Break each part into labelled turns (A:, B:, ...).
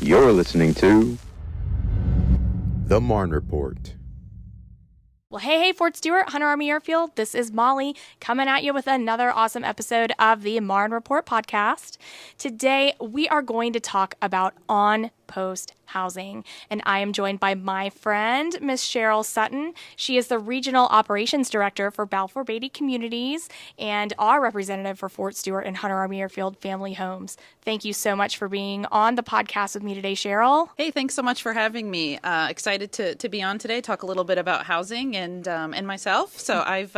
A: You're listening to The Marne Report.
B: Well, hey, Fort Stewart, Hunter Army Airfield. This is Molly coming at you with another awesome episode of the Marne Report podcast. Today, we are going to talk about on-post housing, and I am joined by my friend, Miss Cheryl Sutton. She is the Regional Operations Director for Balfour Beatty Communities and our representative for Fort Stewart and Hunter Army Airfield Family Homes. Thank you so much for being on the podcast with me today, Cheryl.
C: Hey, thanks so much for having me. Excited to be on today, talk a little bit about housing and myself. So I've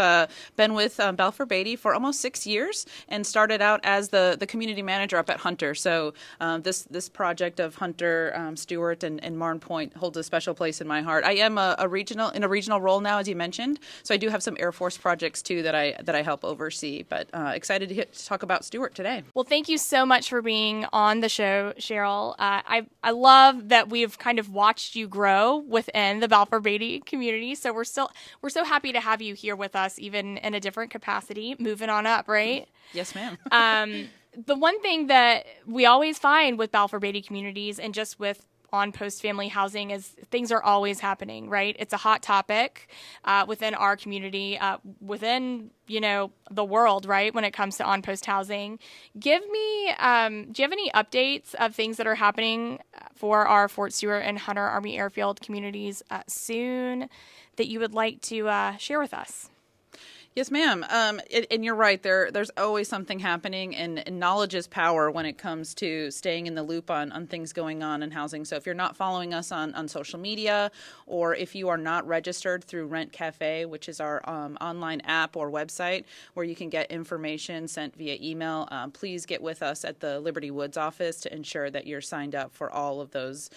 C: been with Balfour Beatty for almost 6 years and started out as the community manager up at Hunter. So this project of Hunter, Stewart, and Marne Point holds a special place in my heart. I am a regional role now, as you mentioned. So I do have some Air Force projects too that I help oversee. But excited to talk about Stewart today.
B: Well, thank you so much for being on the show, Cheryl. I love that we've kind of watched you grow within the Balfour Beatty community. So we're so happy to have you here with us, even in a different capacity, moving on up, right?
C: Yes, ma'am.
B: The one thing that we always find with Balfour Beatty communities and just with on-post family housing is things are always happening, right? It's a hot topic within our community, within, the world, right, when it comes to on-post housing. Do you have any updates of things that are happening for our Fort Stewart and Hunter Army Airfield communities soon that you would like to share with us?
C: Yes, ma'am. And you're right. There's always something happening, and knowledge is power when it comes to staying in the loop on things going on in housing. So if you're not following us on social media, or if you are not registered through Rent Cafe, which is our online app or website where you can get information sent via email, please get with us at the Liberty Woods office to ensure that you're signed up for all of those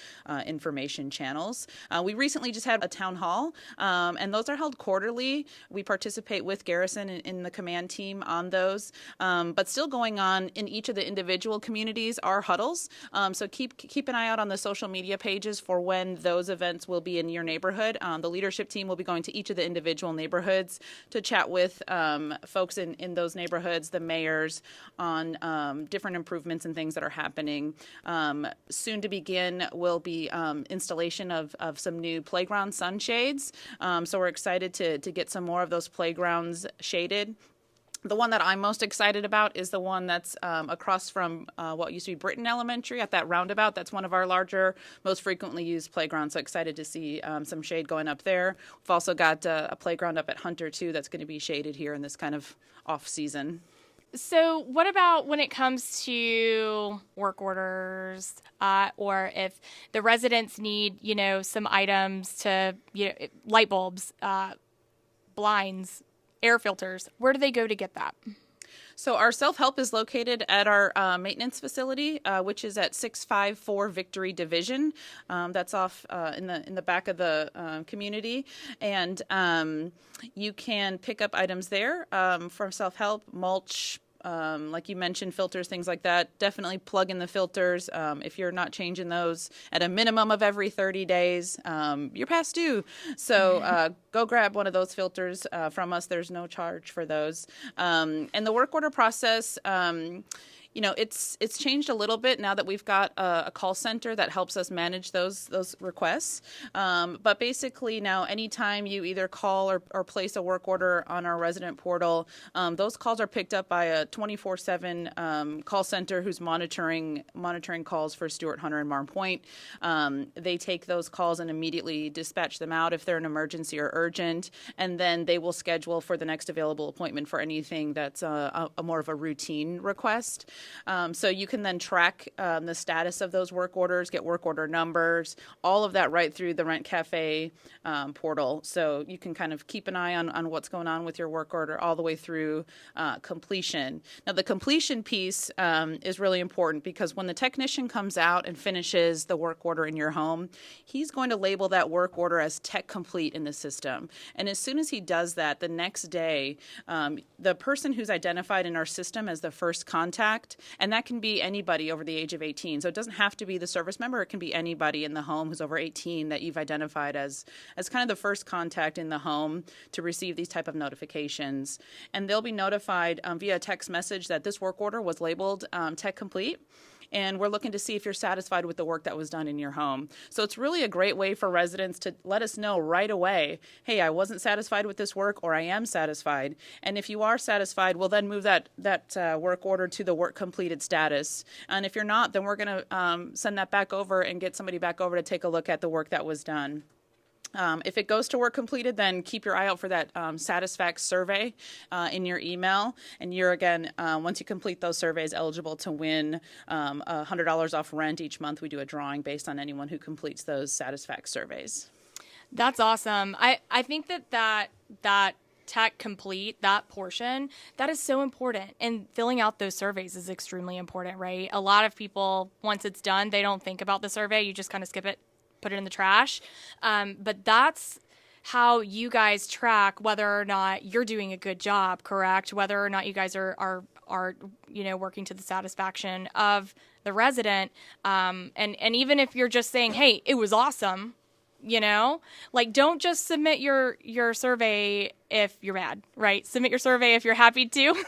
C: information channels. We recently just had a town hall, and those are held quarterly. We participate with Garrison in the command team on those, but still going on in each of the individual communities are huddles. So keep an eye out on the social media pages for when those events will be in your neighborhood. The leadership team will be going to each of the individual neighborhoods to chat with folks in those neighborhoods, the mayors, on different improvements and things that are happening. Soon to begin will be installation of some new playground sunshades. So we're excited to get some more of those playgrounds shaded. The one that I'm most excited about is the one that's across from what used to be Britton Elementary at that roundabout. That's one of our larger, most frequently used playgrounds. So excited to see some shade going up there. We've also got a playground up at Hunter, too, that's going to be shaded here in this kind of off season.
B: So what about when it comes to work orders or if the residents need, some items to, light bulbs, blinds, air filters, where do they go to get that?
C: So our self-help is located at our maintenance facility, which is at 654 Victory Division. That's off in the back of the community, and you can pick up items there from self-help, mulch. Like you mentioned, filters, things like that. Definitely plug in the filters. If you're not changing those at a minimum of every 30 days, you're past due. So go grab one of those filters from us. There's no charge for those. And the work order process, it's changed a little bit now that we've got a call center that helps us manage those requests. But basically now anytime you either call or place a work order on our resident portal, those calls are picked up by a 24/7 call center who's monitoring calls for Stewart, Hunter, and Marne Point. They take those calls and immediately dispatch them out if they're an emergency or urgent, and then they will schedule for the next available appointment for anything that's a more of a routine request. So you can then track the status of those work orders, get work order numbers, all of that right through the Rent Cafe portal. So you can kind of keep an eye on what's going on with your work order all the way through completion. Now, the completion piece is really important because when the technician comes out and finishes the work order in your home, he's going to label that work order as tech complete in the system. And as soon as he does that, the next day, the person who's identified in our system as the first contact, and that can be anybody over the age of 18. So it doesn't have to be the service member. It can be anybody in the home who's over 18 that you've identified as kind of the first contact in the home to receive these type of notifications. And they'll be notified via text message that this work order was labeled tech complete. and we're looking to see if you're satisfied with the work that was done in your home. So it's really a great way for residents to let us know right away, hey, I wasn't satisfied with this work, or I am satisfied. And if you are satisfied, we'll then move that work order to the work completed status. And if you're not, then we're going to send that back over and get somebody back over to take a look at the work that was done. If it goes to work completed, then keep your eye out for that Satisfact survey in your email. And you're, again, once you complete those surveys, eligible to win $100 off rent each month. We do a drawing based on anyone who completes those Satisfact surveys.
B: That's awesome. I think that tech complete, that portion, that is so important. And filling out those surveys is extremely important, right? A lot of people, once it's done, they don't think about the survey. You just kind of skip it, put it in the trash. But that's how you guys track whether or not you're doing a good job, correct? Whether or not you guys are working to the satisfaction of the resident. And even if you're just saying, hey, it was awesome, don't just submit your survey if you're mad, right? Submit your survey if you're happy too.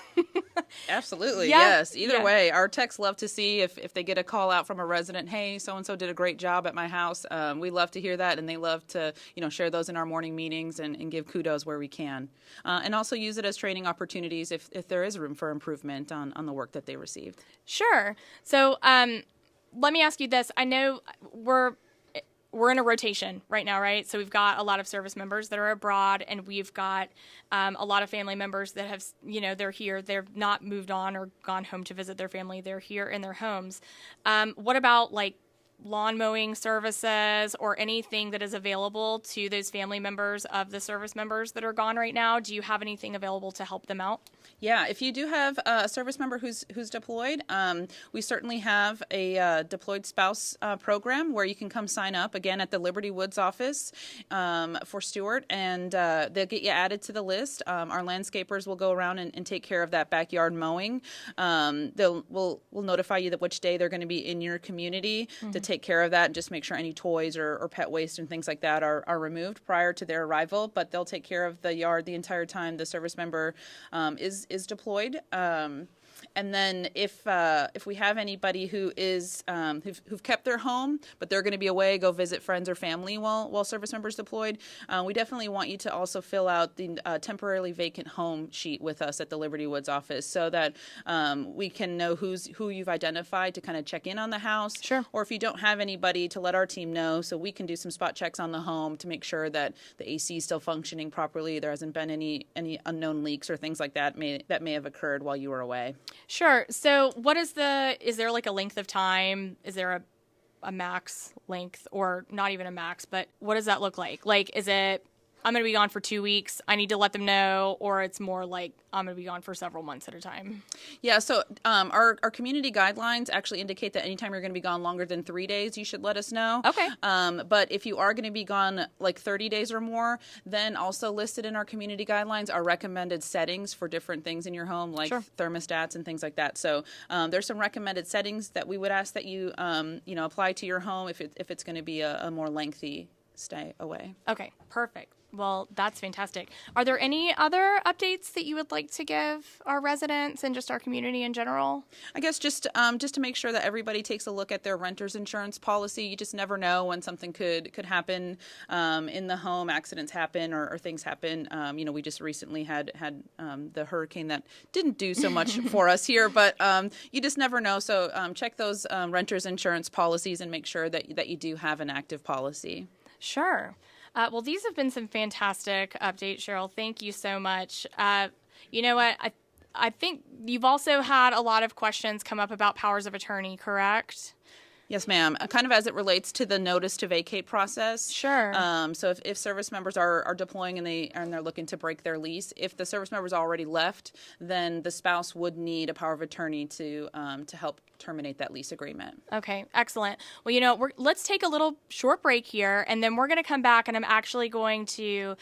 C: Absolutely.
B: Yeah.
C: Yes. Either way, our techs love to see if they get a call out from a resident, hey, so-and-so did a great job at my house. We love to hear that, and they love to, share those in our morning meetings and give kudos where we can. And also use it as training opportunities if there is room for improvement on the work that they received.
B: Sure. So let me ask you this. I know we're in a rotation right now, right? So we've got a lot of service members that are abroad, and we've got a lot of family members that have, they're here. They're not moved on or gone home to visit their family. They're here in their homes. What about lawn mowing services or anything that is available to those family members of the service members that are gone right now? Do you have anything available to help them out?
C: Yeah, if you do have a service member who's deployed, we certainly have a deployed spouse program where you can come sign up, again, at the Liberty Woods office for Stewart, and they'll get you added to the list. Our landscapers will go around and take care of that backyard mowing. We'll notify you that which day they're going to be in your community to take care of that and just make sure any toys or pet waste and things like that are removed prior to their arrival, but they'll take care of the yard the entire time the service member is deployed. And then if we have anybody who is who've kept their home, but they're going to be away, go visit friends or family while service members deployed, we definitely want you to also fill out the temporarily vacant home sheet with us at the Liberty Woods office, so that we can know who you've identified to kind of check in on the house.
B: Sure.
C: Or if you don't have anybody, to let our team know, so we can do some spot checks on the home to make sure that the AC is still functioning properly. There hasn't been any unknown leaks or things like that that may have occurred while you were away.
B: Sure. So what is there a length of time? Is there a max length, or not even a max, but what does that look like? Is it, I'm going to be gone for 2 weeks, I need to let them know, or it's more like I'm going to be gone for several months at a time?
C: Yeah, so our community guidelines actually indicate that anytime you're going to be gone longer than 3 days, you should let us know.
B: Okay.
C: But if you are going to be gone 30 days or more, then also listed in our community guidelines are recommended settings for different things in your home, like
B: Sure.
C: thermostats and things like that. So there's some recommended settings that we would ask that you apply to your home if it's going to be a more lengthy stay away.
B: Okay, perfect. Well, that's fantastic. Are there any other updates that you would like to give our residents and just our community in general?
C: I guess just to make sure that everybody takes a look at their renter's insurance policy. You just never know when something could happen in the home. Accidents happen or things happen. We just recently had the hurricane that didn't do so much for us here, but you just never know. So check those renter's insurance policies and make sure that you do have an active policy.
B: Sure. Well, these have been some fantastic updates, Cheryl. Thank you so much. You know what? I think you've also had a lot of questions come up about powers of attorney, correct?
C: Yes, ma'am. Kind of as it relates to the notice to vacate process.
B: Sure.
C: So if service members are deploying and they're looking to break their lease, if the service member's already left, then the spouse would need a power of attorney to help terminate that lease agreement.
B: Okay, excellent. Well, let's take a little short break here, and then we're going to come back, and I'm actually going to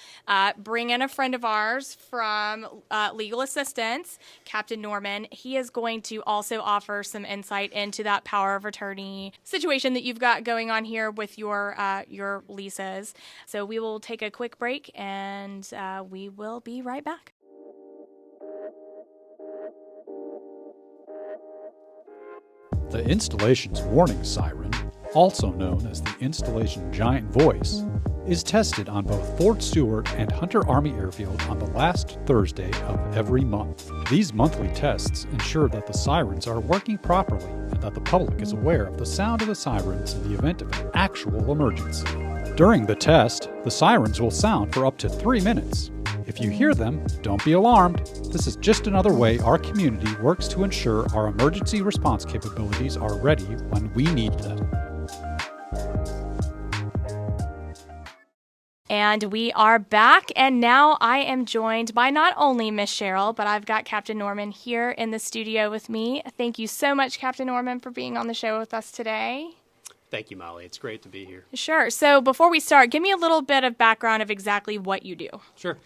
B: bring in a friend of ours from Legal Assistance, Captain Norman. He is going to also offer some insight into that power of attorney situation that you've got going on here with your leases. So we will take a quick break, and we will be right back.
D: The installation's warning siren, also known as the installation giant voice, is tested on both Fort Stewart and Hunter Army Airfield on the last Thursday of every month. These monthly tests ensure that the sirens are working properly and that the public is aware of the sound of the sirens in the event of an actual emergency. During the test, the sirens will sound for up to 3 minutes. If you hear them, don't be alarmed. This is just another way our community works to ensure our emergency response capabilities are ready when we need them.
B: And we are back, and now I am joined by not only Miss Cheryl, but I've got Captain Norman here in the studio with me. Thank you so much, Captain Norman, for being on the show with us today.
E: Thank you, Molly. It's great to be here.
B: Sure. So before we start, give me a little bit of background of exactly what you do.
E: Sure.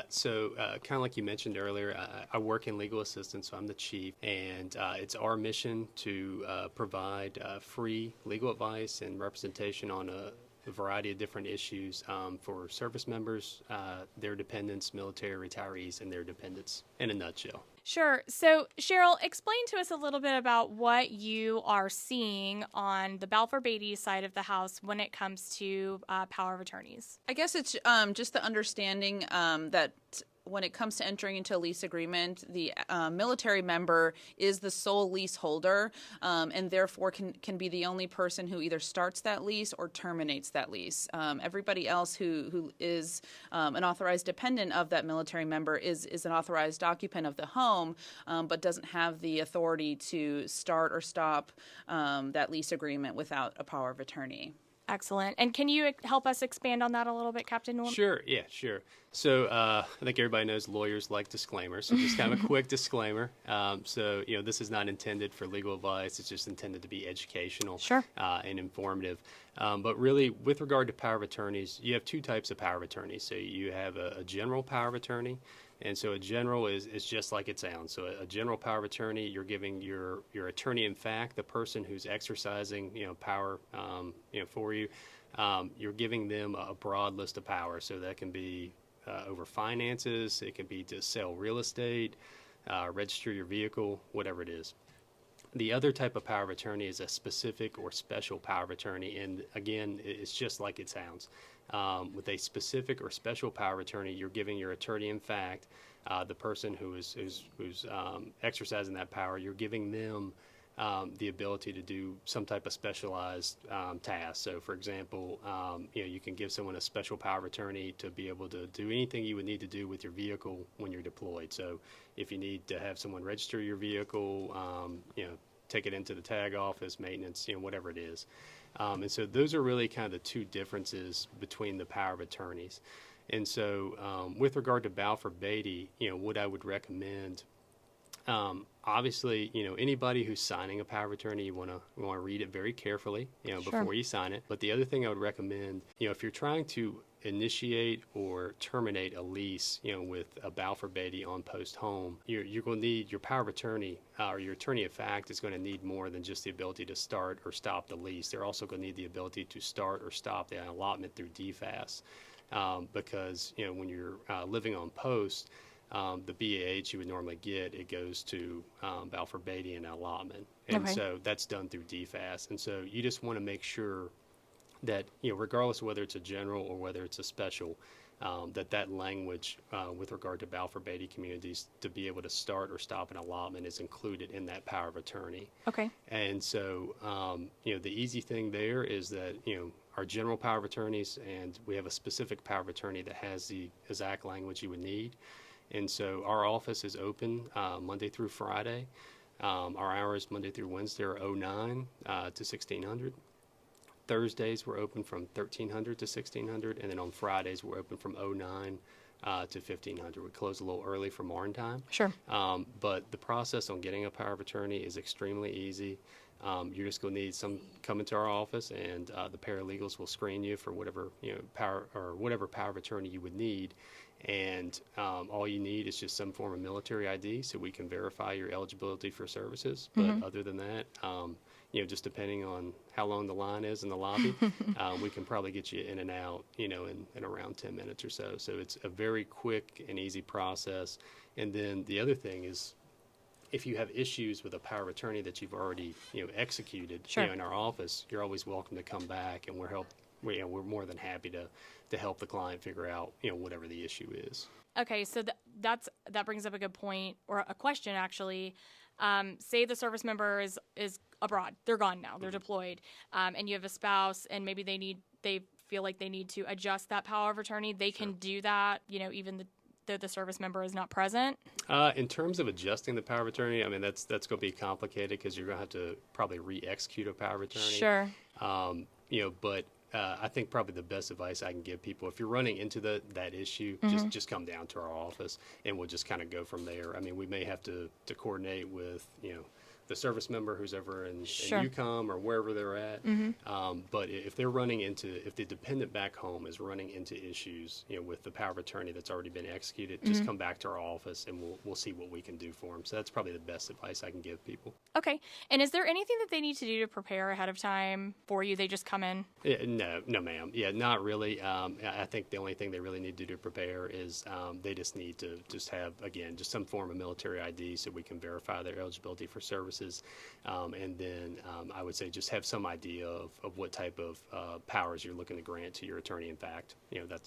E: So kind of like you mentioned earlier, I work in legal assistance, so I'm the chief, and it's our mission to provide free legal advice and representation on a variety of different issues for service members, their dependents, military retirees, and their dependents, in a nutshell.
B: Sure. So, Cheryl, explain to us a little bit about what you are seeing on the Balfour Beatty side of the house when it comes to power of attorneys.
C: I guess it's just the understanding that when it comes to entering into a lease agreement, the military member is the sole leaseholder and therefore can be the only person who either starts that lease or terminates that lease. Everybody else who is an authorized dependent of that military member is an authorized occupant of the home, but doesn't have the authority to start or stop that lease agreement without a power of attorney.
B: Excellent. And can you help us expand on that a little bit, Captain Norman?
E: Sure. Yeah, sure. So I think everybody knows lawyers like disclaimers. So just kind of a quick disclaimer. So, this is not intended for legal advice. It's just intended to be educational
B: Sure.
E: And informative. But really, with regard to power of attorneys, you have two types of power of attorney. So you have a general power of attorney. And so a general is just like it sounds. So a general power of attorney, you're giving your attorney, in fact, the person who's exercising power for you, you're giving them a broad list of power. So that can be over finances, it can be to sell real estate, register your vehicle, whatever it is. The other type of power of attorney is a specific or special power of attorney, and again, it's just like it sounds. With a specific or special power of attorney, you're giving your attorney, in fact, the person who's exercising that power, you're giving them the ability to do some type of specialized task. So, for example, you can give someone a special power of attorney to be able to do anything you would need to do with your vehicle when you're deployed. So, if you need to have someone register your vehicle, take it into the tag office, maintenance, whatever it is. And so those are really kind of the two differences between the power of attorneys. And so with regard to Balfour Beatty, what I would recommend, obviously, anybody who's signing a power of attorney, you want to read it very carefully,
B: Sure.
E: before you sign it. But the other thing I would recommend, if you're trying to initiate or terminate a lease, with a Balfour Beatty on post home, you're going to need your power of attorney or your attorney of fact is going to need more than just the ability to start or stop the lease. They're also going to need the ability to start or stop the allotment through DFAS, because when you're living on post, the BAH you would normally get, it goes to Balfour Beatty and allotment, and
B: Okay.
E: so that's done through DFAS, and so you just want to make sure that, regardless of whether it's a general or whether it's a special, that language with regard to Balfour Beatty communities to be able to start or stop an allotment is included in that power of attorney.
B: Okay.
E: And so, the easy thing there is that, our general power of attorneys, and we have a specific power of attorney that has the exact language you would need. And so our office is open Monday through Friday. Our hours Monday through Wednesday are 09 to 1600. Thursdays we're open from 1300 to 1600, and then on Fridays we're open from 09 to 1500. We close a little early for Marne time.
B: Sure.
E: But the process on getting a power of attorney is extremely easy. You're just going to need come into our office, and the paralegals will screen you for whatever power of attorney you would need. And all you need is just some form of military ID so we can verify your eligibility for services. But other than that, just depending on how long the line is in the lobby, we can probably get you in and out, in around 10 minutes or so. So it's a very quick and easy process. And then the other thing is, if you have issues with a power of attorney that you've already executed
B: Sure.
E: in our office, you're always welcome to come back, and we're more than happy to help the client figure out whatever the issue is.
B: Okay, so that brings up a good point, or a question actually. Say the service member is abroad, they're gone now, they're deployed, and you have a spouse, and maybe they feel like they need to adjust that power of attorney. They can do that, even though the service member is not present.
E: In terms of adjusting the power of attorney, I mean that's going to be complicated because you're going to have to probably re-execute a power of attorney.
B: Sure.
E: But I think probably the best advice I can give people, if you're running into that issue, just come down to our office, and we'll just kind of go from there. I mean, we may have to coordinate with the service member who's over in UCOM or wherever they're at. But if the dependent back home is running into issues, with the power of attorney that's already been executed, just come back to our office, and we'll see what we can do for them. So that's probably the best advice I can give people.
B: Okay. And is there anything that they need to do to prepare ahead of time for you? They just come in?
E: Yeah, no, ma'am. Yeah, not really. I think the only thing they really need to do to prepare is they just need to have, again, just some form of military ID so we can verify their eligibility for services. And then I would say just have some idea of what type of powers you're looking to grant to your attorney. In fact,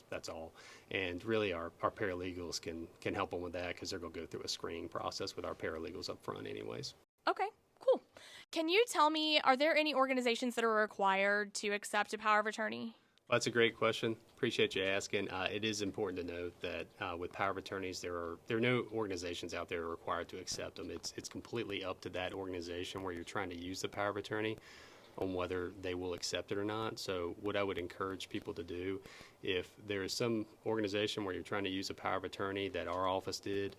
E: that's all. And really, our paralegals can help them with that because they're going to go through a screening process with our paralegals up front anyways.
B: Okay, cool. Can you tell me, are there any organizations that are required to accept a power of attorney?
E: Well, that's a great question. Appreciate you asking. It is important to note that with power of attorneys, there are no organizations out there required to accept them. It's completely up to that organization where you're trying to use the power of attorney on whether they will accept it or not. So what I would encourage people to do, if there is some organization where you're trying to use a power of attorney that our office did,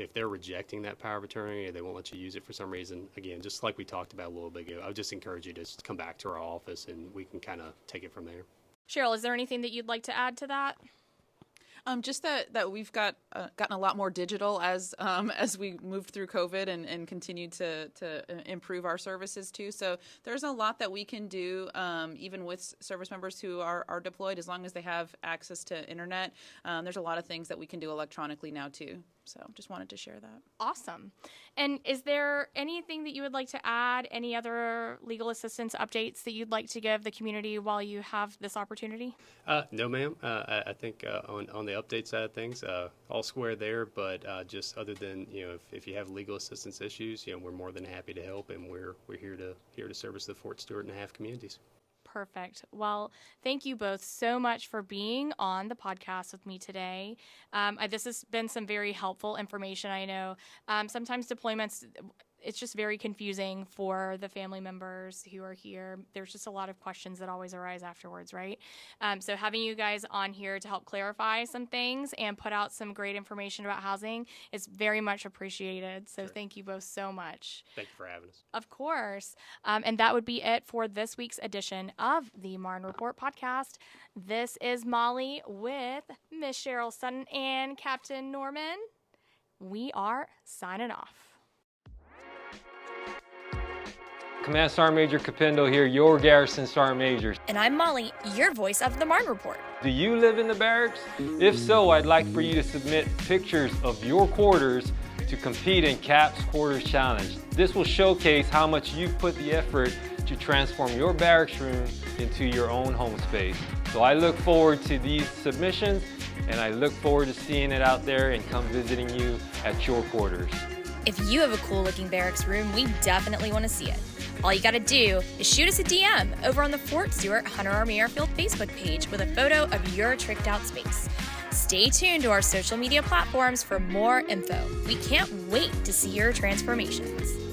E: if they're rejecting that power of attorney or they won't let you use it for some reason, again, just like we talked about a little bit ago, I would just encourage you to just come back to our office and we can kind of take it from there.
B: Cheryl, is there anything that you'd like to add to that?
C: Just that we've gotten a lot more digital as we moved through COVID and continued to improve our services too. So there's a lot that we can do even with service members who are deployed, as long as they have access to internet. There's a lot of things that we can do electronically now too. So just wanted to share that.
B: Awesome. And is there anything that you would like to add, any other legal assistance updates that you'd like to give the community while you have this opportunity?
E: No, ma'am. I think on the update side of things, all square there, but just other than, if you have legal assistance issues, we're more than happy to help, and we're here to service the Fort Stewart and a half communities.
B: Perfect. Well, thank you both so much for being on the podcast with me today. This has been some very helpful information. I know sometimes deployments, it's just very confusing for the family members who are here. There's just a lot of questions that always arise afterwards, right? So having you guys on here to help clarify some things and put out some great information about housing is very much appreciated. So Thank you both so much.
E: Thank you for having us.
B: Of course. And that would be it for this week's edition of the Marne Report podcast. This is Molly with Miss Cheryl Sutton and Captain Norman. We are signing off.
F: Command Sergeant Major Capindo here, your Garrison Sergeant Major.
B: And I'm Molly, your voice of the Marne Report.
F: Do you live in the barracks? If so, I'd like for you to submit pictures of your quarters to compete in CAP's Quarters Challenge. This will showcase how much you've put the effort to transform your barracks room into your own home space. So I look forward to these submissions, and I look forward to seeing it out there and come visiting you at your quarters.
G: If you have a cool looking barracks room, we definitely want to see it. All you gotta do is shoot us a DM over on the Fort Stewart Hunter Army Airfield Facebook page with a photo of your tricked out space. Stay tuned to our social media platforms for more info. We can't wait to see your transformations.